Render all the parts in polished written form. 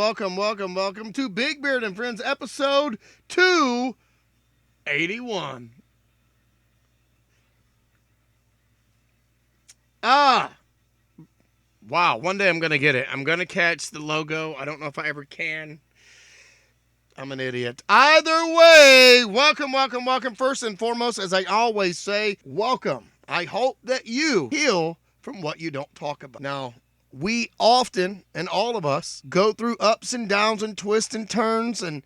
welcome to Big Beard and Friends, episode 281. Wow, one day I'm going to get it. I'm going to catch the logo. I don't know if I ever can. I'm an idiot. Either way, welcome. First and foremost, as I always say, welcome. I hope that you heal from what you don't talk about. Now, we often, and all of us, go through ups and downs and twists and turns and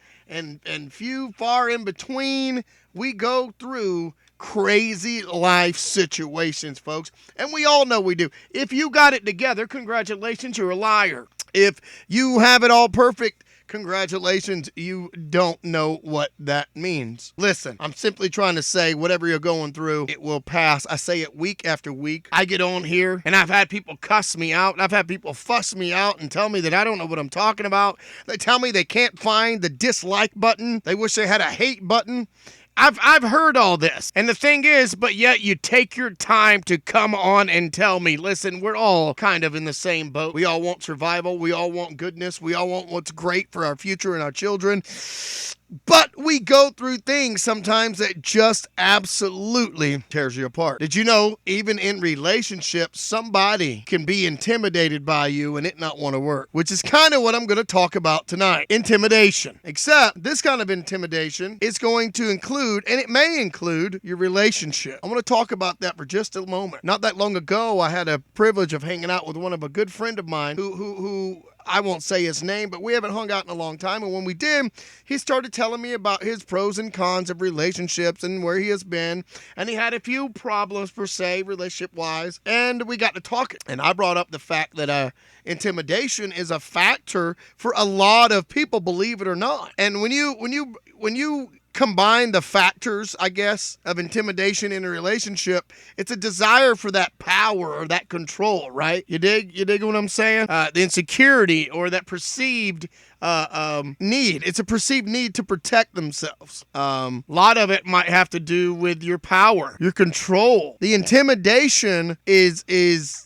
few far in between. We go through crazy life situations, folks. And we all know we do. If you got it together, congratulations, you're a liar. If you have it all perfect, congratulations, you don't know what that means. Listen, I'm simply trying to say whatever you're going through, it will pass. I say it week after week. I get on here and I've had people cuss me out. I've had people fuss me out and tell me that I don't know what I'm talking about. They tell me they can't find the dislike button. They wish they had a hate button. I've heard all this. And the thing is, but yet you take your time to come on and tell me, listen, we're all kind of in the same boat. We all want survival. We all want goodness. We all want what's great for our future and our children. But we go through things sometimes that just absolutely tears you apart. Did you know, even in relationships, somebody can be intimidated by you and it not want to work? Which is kind of what I'm going to talk about tonight. Intimidation. Except this kind of intimidation is going to include, and it may include, your relationship. I want to talk about that for just a moment. Not that long ago, I had a privilege of hanging out with a good friend of mine who I won't say his name, but we haven't hung out in a long time. And when we did, he started telling me about his pros and cons of relationships and where he has been. And he had a few problems, per se, relationship-wise. And we got to talking. And I brought up the fact that intimidation is a factor for a lot of people, believe it or not. And when you combine the factors, I guess, of intimidation in a relationship, it's a desire for that power or that control, right? You dig what I'm saying? The insecurity or that perceived need. It's a perceived need to protect themselves. A lot of it might have to do with your power, your control. The intimidation is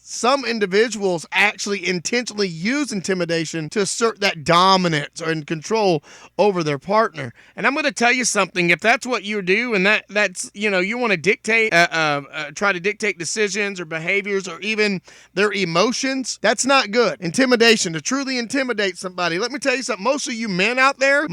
some individuals actually intentionally use intimidation to assert that dominance or in control over their partner. And I'm going to tell you something. If that's what you do, and that's you want to dictate, try to dictate decisions or behaviors or even their emotions, that's not good. Intimidation, to truly intimidate somebody. Let me tell you something. Most of you men out there,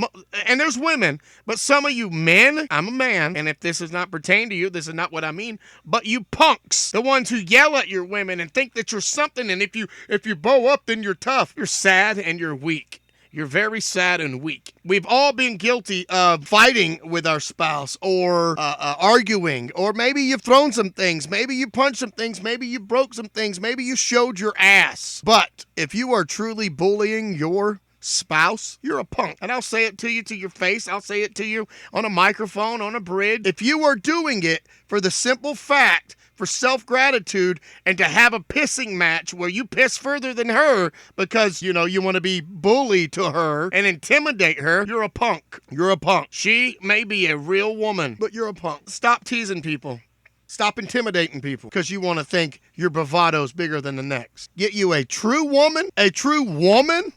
and there's women, but some of you men, I'm a man, and if this does not pertain to you, this is not what I mean, but you punks, the ones who yell at your women and think that you're something, and if you bow up, then you're tough. You're sad and you're weak. You're very sad and weak. We've all been guilty of fighting with our spouse or arguing, or maybe you've thrown some things. Maybe you punched some things. Maybe you broke some things. Maybe you showed your ass. But if you are truly bullying your spouse, you're a punk. And I'll say it to you to your face. I'll say it to you on a microphone, on a bridge. If you are doing it for the simple fact for self-gratitude and to have a pissing match where you piss further than her because, you want to be bully to her and intimidate her, you're a punk. You're a punk. She may be a real woman, but you're a punk. Stop teasing people. Stop intimidating people because you want to think your bravado's bigger than the next. Get you a true woman,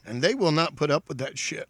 and they will not put up with that shit.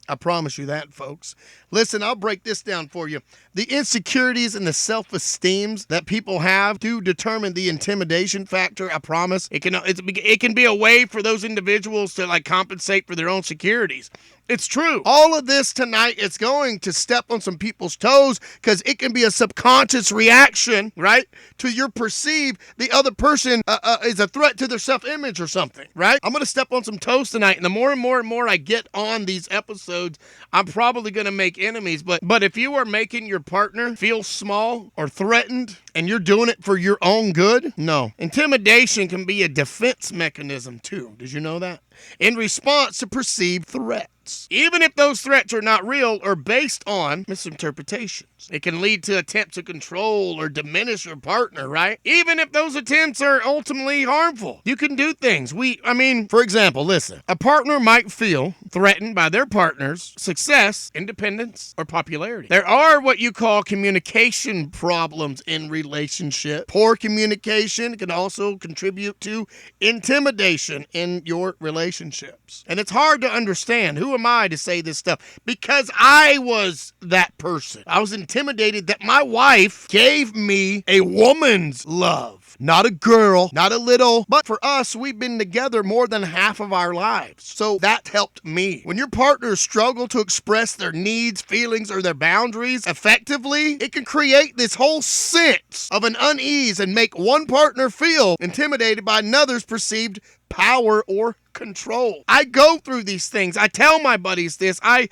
I promise you that, folks. Listen, I'll break this down for you. The insecurities and the self-esteems that people have do determine the intimidation factor. I promise. It can be a way for those individuals to compensate for their own securities. It's true. All of this tonight is going to step on some people's toes because it can be a subconscious reaction, right? To your perceive the other person is a threat to their self-image or something, right? I'm going to step on some toes tonight, and the more and more I get on these episodes, I'm probably going to make enemies. But if you are making your partner feel small or threatened and you're doing it for your own good, no. Intimidation can be a defense mechanism too. Did you know that? In response to perceived threats. Even if those threats are not real or based on misinterpretation. It can lead to attempts to control or diminish your partner, right? Even if those attempts are ultimately harmful. You can do things. For example, listen, a partner might feel threatened by their partner's success, independence, or popularity. There are what you call communication problems in relationship. Poor communication can also contribute to intimidation in your relationships. And it's hard to understand. Who am I to say this stuff? Because I was that person. I was intimidated that my wife gave me a woman's love. Not a girl, not a little, but for us, we've been together more than half of our lives. So that helped me. When your partners struggle to express their needs, feelings, or their boundaries effectively, it can create this whole sense of an unease and make one partner feel intimidated by another's perceived power or control. I go through these things. I tell my buddies this. I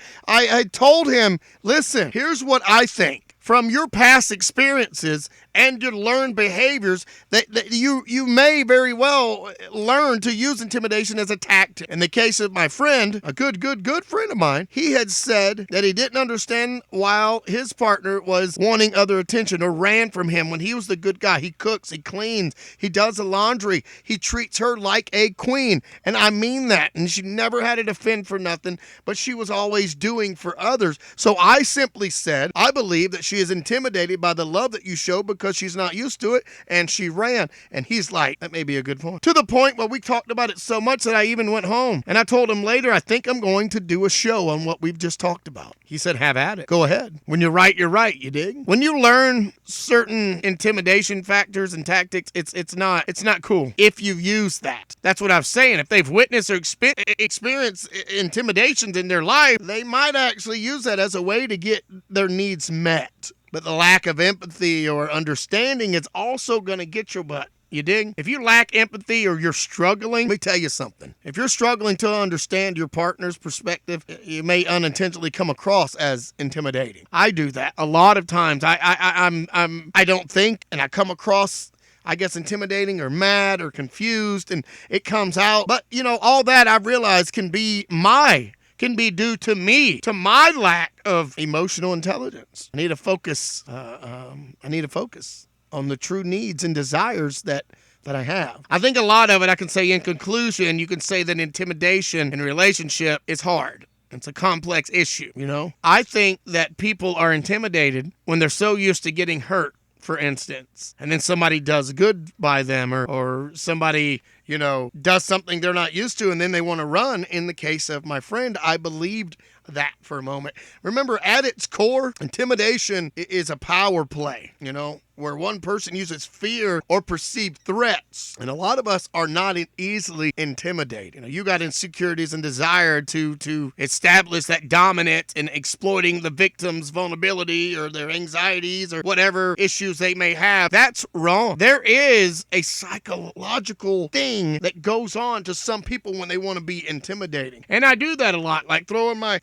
told him, listen, here's what I think. From your past experiences and your learned behaviors, that you may very well learn to use intimidation as a tactic. In the case of my friend, a good friend of mine, he had said that he didn't understand why his partner was wanting other attention or ran from him when he was the good guy. He cooks, he cleans, he does the laundry, he treats her like a queen. And I mean that. And she never had to defend for nothing, but she was always doing for others. So I simply said, I believe that she is intimidated by the love that you show because she's not used to it, and she ran. And he's like, that may be a good point. To the point where we talked about it so much that I even went home. And I told him later, I think I'm going to do a show on what we've just talked about. He said, have at it. Go ahead. When you're right, you're right, you dig? When you learn certain intimidation factors and tactics, it's not cool if you use that. That's what I'm saying. If they've witnessed or experienced intimidations in their life, they might actually use that as a way to get their needs met. But the lack of empathy or understanding is also going to get your butt. You dig? If you lack empathy or you're struggling, let me tell you something. If you're struggling to understand your partner's perspective, you may unintentionally come across as intimidating. I do that a lot of times. I don't think, and I come across, I guess, intimidating or mad or confused, and it comes out. But, all that I've realized can be due to me, to my lack of emotional intelligence. I need to focus. On the true needs and desires that I have. I think a lot of it, I can say in conclusion, you can say that intimidation in a relationship is hard. It's a complex issue, I think that people are intimidated when they're so used to getting hurt, for instance, and then somebody does good by them or somebody, does something they're not used to, and then they want to run. In the case of my friend, I believed that for a moment. Remember, at its core, intimidation is a power play, where one person uses fear or perceived threats. And a lot of us are not easily intimidated. You got insecurities and desire to establish that dominance in exploiting the victim's vulnerability or their anxieties or whatever issues they may have. That's wrong. There is a psychological thing that goes on to some people when they want to be intimidating. And I do that a lot, like throwing my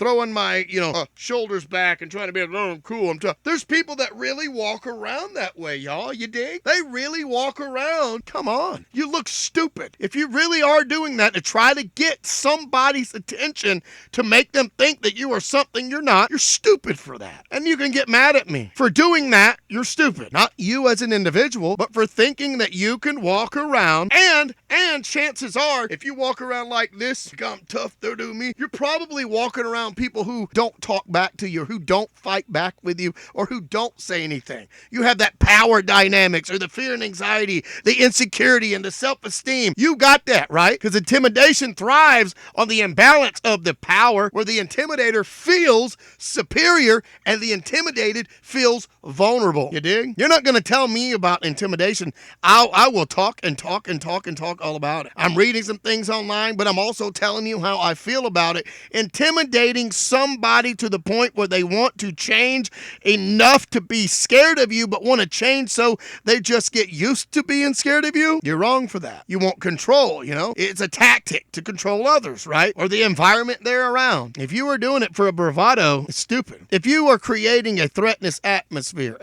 shoulders back and trying to be, I'm cool, I'm tough. There's people that really walk around that way, y'all. You dig? They really walk around. Come on. You look stupid. If you really are doing that to try to get somebody's attention to make them think that you are something you're not, you're stupid for that. And you can get mad at me for doing that. You're stupid. Not you as an individual, but for thinking that you can walk around and chances are, if you walk around like this, I'm tough, they're doing me, you're probably walking around people who don't talk back to you, or who don't fight back with you, or who don't say anything. You have that power dynamics, or the fear and anxiety, the insecurity and the self-esteem. You got that, right? Because intimidation thrives on the imbalance of the power, where the intimidator feels superior and the intimidated feels vulnerable. You dig? You're not going to tell me about intimidation. I will talk and talk and talk and talk all about it. I'm reading some things online, but I'm also telling you how I feel about it. Intimidating somebody to the point where they want to change enough to be scared of you, but want to change so they just get used to being scared of you, you're wrong for that. You want control, It's a tactic to control others, right? Or the environment they're around. If you are doing it for a bravado, it's stupid. If you are creating a threatening atmosphere,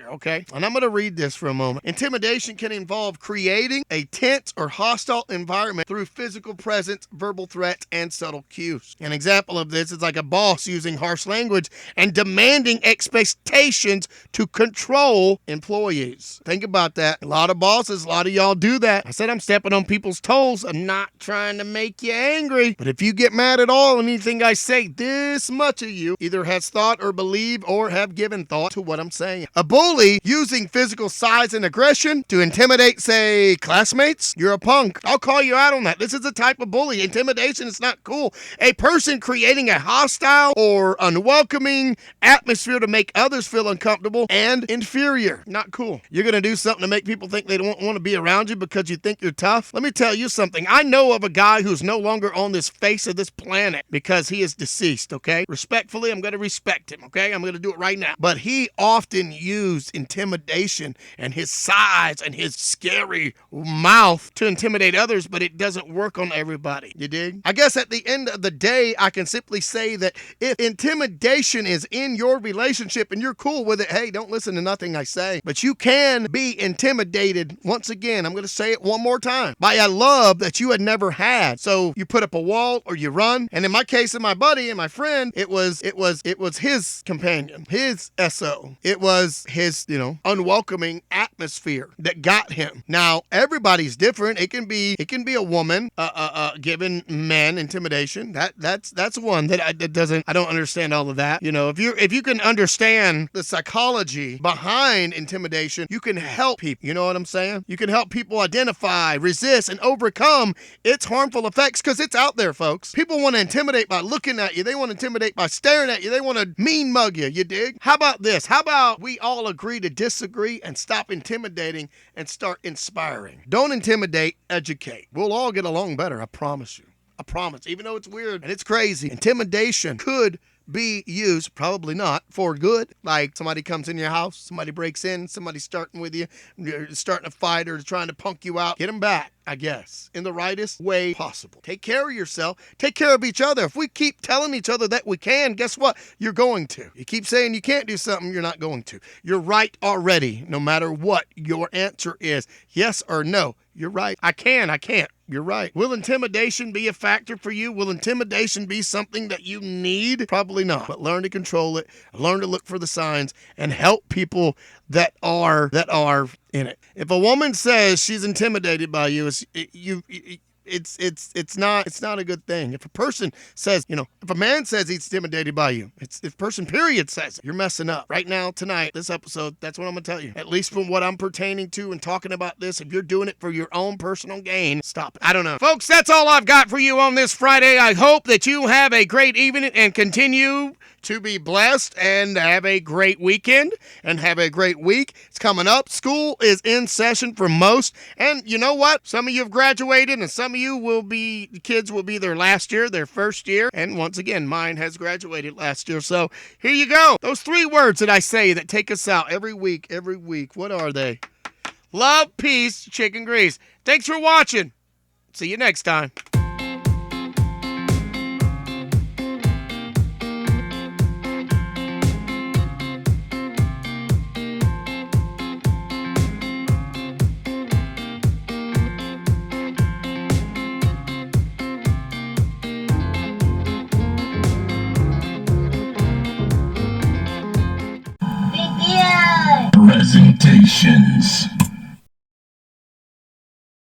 okay? And I'm going to read this for a moment. Intimidation can involve creating a tense or hostile environment through physical presence, verbal threats, and subtle cues. An example of this is like a boss using harsh language and demanding expectations to control employees. Think about that. A lot of bosses, a lot of y'all do that. I said I'm stepping on people's toes. I'm not trying to make you angry. But if you get mad at all and anything I say, this much of you either has thought or believe or have given thought to what I'm saying. A bully using physical size and aggression to intimidate, say, classmates, you're a punk. I'll call you out on that. This is a type of bully. Intimidation is not cool. A person creating a hostile or unwelcoming atmosphere to make others feel uncomfortable and inferior. Not cool. You're going to do something to make people think they don't want to be around you because you think you're tough. Let me tell you something. I know of a guy who's no longer on this face of this planet because he is deceased, okay? Respectfully, I'm going to respect him, okay? I'm going to do it right now. But he often used intimidation and his size and his scary mouth to intimidate others, but it doesn't work on everybody. You dig? I guess at the end of the day, I can simply say that if intimidation is in your relationship and you're cool with it, hey, don't listen to nothing I say. But you can be intimidated, once again, I'm going to say it one more time, by a love that you had never had. So you put up a wall or you run. And in my case, of my buddy and my friend, it was his companion, his SO. It was his, unwelcoming atmosphere that got him. Now, everybody's different. It can be a woman giving men intimidation. That's one that I don't understand all of that. If you can understand the psychology behind intimidation, you can help people. You know what I'm saying? You can help people identify, resist, and overcome its harmful effects because it's out there, folks. People want to intimidate by looking at you. They want to intimidate by staring at you. They want to mean mug you. You dig? How about this? How about we all agree to disagree and stop intimidating and start inspiring? Don't intimidate, educate. We'll all get along better. I promise you. I promise. Even though it's weird and it's crazy, intimidation could be used, probably not, for good. Like somebody comes in your house, somebody breaks in, somebody's starting with you, starting a fight or trying to punk you out. Get them back, I guess, in the rightest way possible. Take care of yourself. Take care of each other. If we keep telling each other that we can, guess what? You're going to. You keep saying you can't do something, you're not going to. You're right already, no matter what your answer is. Yes or no. You're right. I can't. You're right. Will intimidation be a factor for you? Will intimidation be something that you need? Probably not. But learn to control it. Learn to look for the signs and help people that are in it. If a woman says she's intimidated by you, it's not a good thing. If a person says, if a man says he's intimidated by you, if person period says it, you're messing up. Right now, tonight, this episode, that's what I'm going to tell you. At least from what I'm pertaining to and talking about this, if you're doing it for your own personal gain, stop it. I don't know. Folks, that's all I've got for you on this Friday. I hope that you have a great evening and continue to be blessed and have a great weekend and have a great week. It's coming up. School is in session for most. And you know what? Some of you have graduated and some of you kids will be their last year, their first year. And once again, mine has graduated last year. So here you go. Those 3 words that I say that take us out every week. What are they? Love, peace, chicken grease. Thanks for watching. See you next time. Presentations.